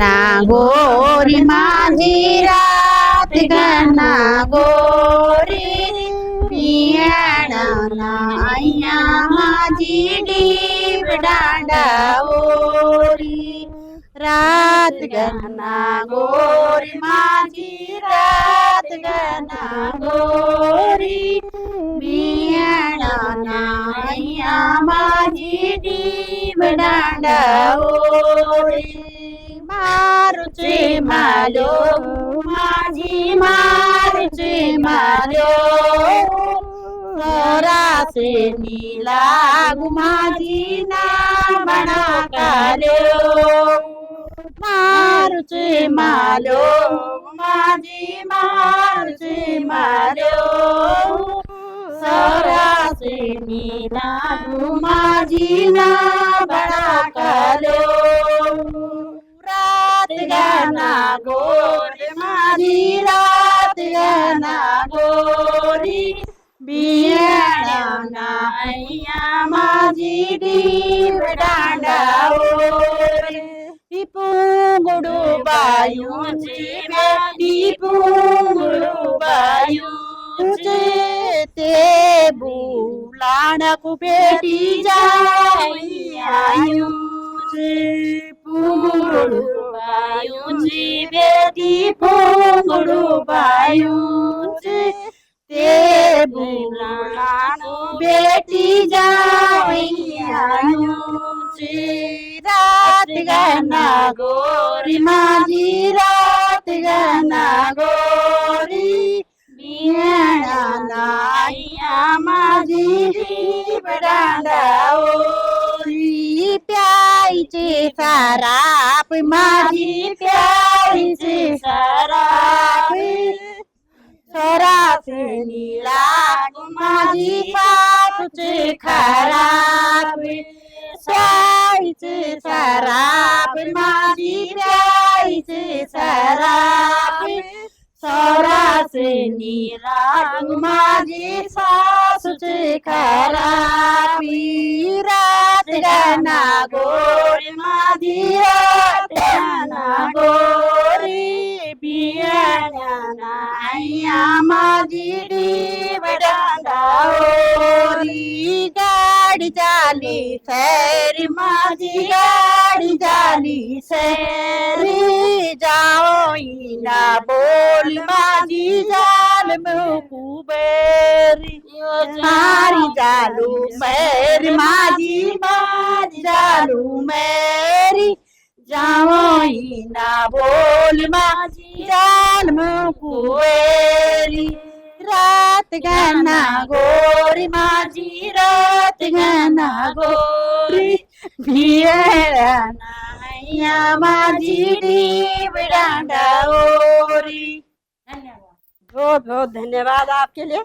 नागोरी माझी रात ग नागोरी बियाण नाया माझी डीब दांडावोरी रात ग नागोरी माझी रात ग नागोरी बियाण नाया माझी डीब दांडावोरी मारुचे मालो माझी मारुचे मालो सरासे नीला माझी ना बना कालो मारुचे मालो माझी मारुचे मालो सरासे नीला माझी ना बना कालो रात गाना गोरी माझी रात गाना गोरी बियाणा नाया माझी डीब दांडावोरी पुंगडू बायूची बेटी पुंगडू बायूची ते बुलाणकू बेटी जाई आयूची पुंगडू बायूची बेटी पुंगडू बायूची ते बुलाणकू बेटी जाई आयूची रात गाना गोरी माझी रात गाना गोरी बियाणा नाया माझी डीब दांडावोरी प्यायचे सराप माझी प्यायचे सराप सरासे नीला माझी सासूचे खराब प्यायचे सराप माझी प्यायचे सराप सरासे नीला माझी सासूचे खराबी रात गाना गोरी माझी रात गाना गोरी बियाणा नाया माझी डीब दांडावोरी गाडी झाली सैरी माझी गाडी झाली सैरी जाओई ना बोल माझी जाल मुकुबेरी सारी जालू मेरी माझी माझी जालू मेरी जाओई ना बोल माझी जाल मुकुबेरी रात गाना गोरी माझी रात गाना गोरी बियाणा नाया माझी डीब दांडावोरी। धन्यवाद, बहुत बहुत धन्यवाद आपके लिए।